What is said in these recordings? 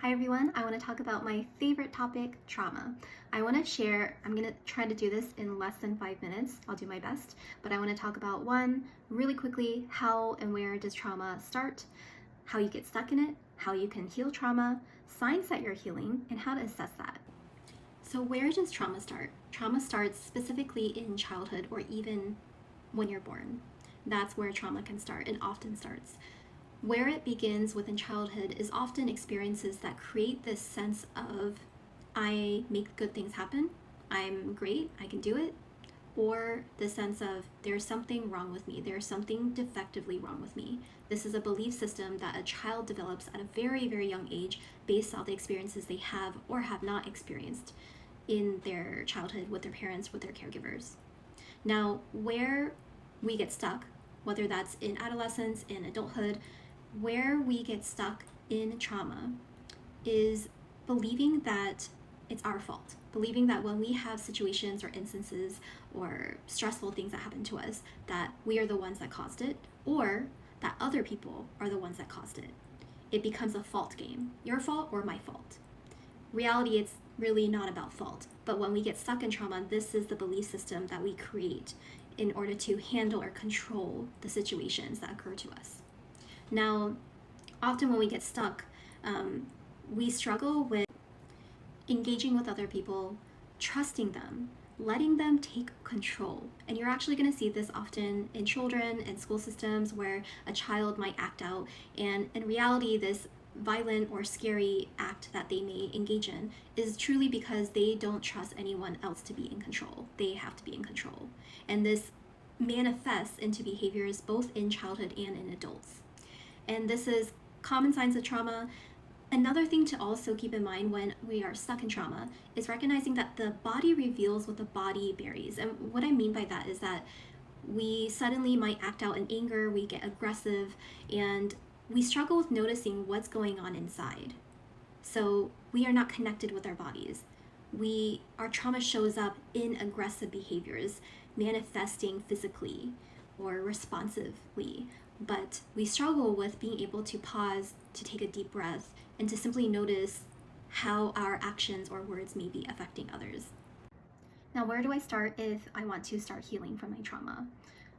Hi everyone, I want to talk about my favorite topic, trauma. I want to share, I'm going to try to do this in less than 5 minutes. I'll do my best, but I want to talk about really quickly, how and where does trauma start, how you get stuck in it, how you can heal trauma, signs that you're healing, and how to assess that. So where does trauma start? Trauma starts specifically in childhood or even when you're born. That's where trauma can start and often starts. Where it begins within childhood is often experiences that create this sense of, I make good things happen, I'm great, I can do it, or the sense of, there's something wrong with me, there's something defectively wrong with me. This is a belief system that a child develops at a very, very young age based on the experiences they have or have not experienced in their childhood with their parents, with their caregivers. Now, where we get stuck, whether that's in adolescence, in adulthood, where we get stuck in trauma is believing that it's our fault. Believing that when we have situations or instances or stressful things that happen to us, that we are the ones that caused it, or that other people are the ones that caused it. It becomes a fault game. Your fault or my fault. Reality, it's really not about fault. But when we get stuck in trauma, this is the belief system that we create in order to handle or control the situations that occur to us. Now, often when we get stuck, we struggle with engaging with other people, trusting them, letting them take control. And you're actually going to see this often in children and school systems where a child might act out, and in reality, this violent or scary act that they may engage in is truly because they don't trust anyone else to be in control. They have to be in control. And this manifests into behaviors both in childhood and in adults. And this is common signs of trauma. Another thing to also keep in mind when we are stuck in trauma is recognizing that the body reveals what the body buries. And what I mean by that is that we suddenly might act out in anger, we get aggressive, and we struggle with noticing what's going on inside. So we are not connected with our bodies. Our trauma shows up in aggressive behaviors, manifesting physically or responsively. But we struggle with being able to pause, to take a deep breath, and to simply notice how our actions or words may be affecting others. Now, where do I start if I want to start healing from my trauma?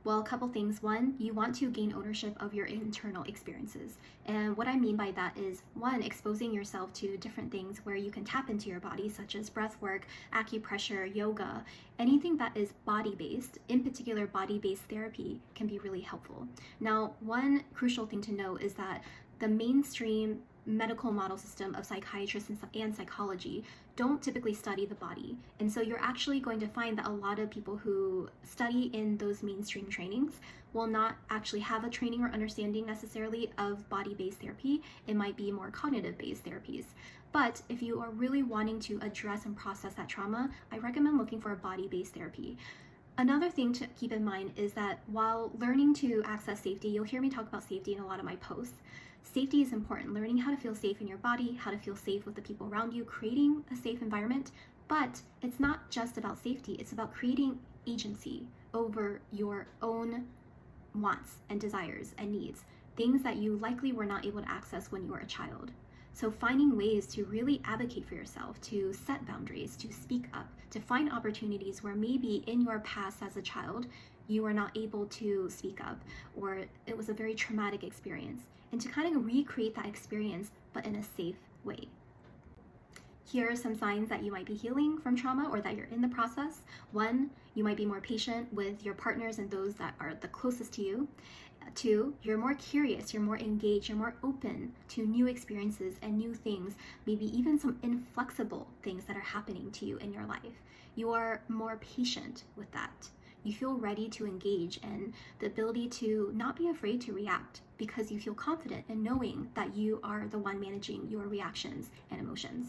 Well, a couple things. One, you want to gain ownership of your internal experiences. And what I mean by that is, one, exposing yourself to different things where you can tap into your body, such as breath work, acupressure, yoga, anything that is body-based, in particular body-based therapy, can be really helpful. Now, one crucial thing to know is that the mainstream medical model system of psychiatrists and psychology don't typically study the body. And so you're actually going to find that a lot of people who study in those mainstream trainings will not actually have a training or understanding necessarily of body-based therapy. It might be more cognitive-based therapies. But if you are really wanting to address and process that trauma, I recommend looking for a body-based therapy. Another thing to keep in mind is that while learning to access safety, you'll hear me talk about safety in a lot of my posts. Safety is important, learning how to feel safe in your body, how to feel safe with the people around you, creating a safe environment. But it's not just about safety, it's about creating agency over your own wants and desires and needs, things that you likely were not able to access when you were a child. So finding ways to really advocate for yourself, to set boundaries, to speak up, to find opportunities where maybe in your past as a child, you were not able to speak up, or it was a very traumatic experience, and to kind of recreate that experience, but in a safe way. Here are some signs that you might be healing from trauma or that you're in the process. One, you might be more patient with your partners and those that are the closest to you. Two, you're more curious, you're more engaged, you're more open to new experiences and new things, maybe even some inflexible things that are happening to you in your life. You are more patient with that. You feel ready to engage and the ability to not be afraid to react because you feel confident in knowing that you are the one managing your reactions and emotions.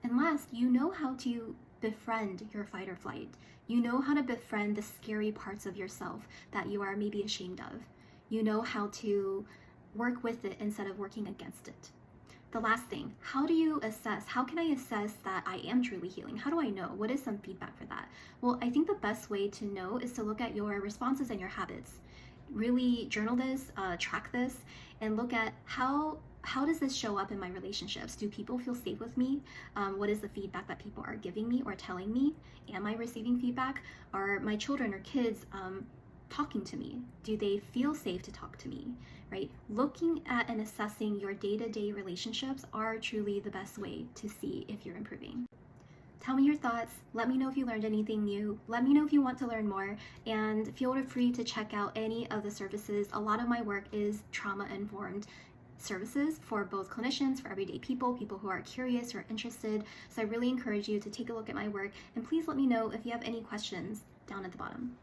And last, you know how to befriend your fight or flight. You know how to befriend the scary parts of yourself that you are maybe ashamed of. You know how to work with it instead of working against it. The last thing, how can I assess that I am truly healing? How do I know? What is some feedback for that? Well, I think the best way to know is to look at your responses and your habits. Really journal this, track this, and look at how how does this show up in my relationships? Do people feel safe with me? What is the feedback that people are giving me or telling me? Am I receiving feedback? Are my children or kids talking to me? Do they feel safe to talk to me, right? Looking at and assessing your day-to-day relationships are truly the best way to see if you're improving. Tell me your thoughts. Let me know if you learned anything new. Let me know if you want to learn more, and feel free to check out any of the services. A lot of my work is trauma-informed services for both clinicians, for everyday people who are curious or interested. So I really encourage you to take a look at my work, and please let me know if you have any questions down at the bottom.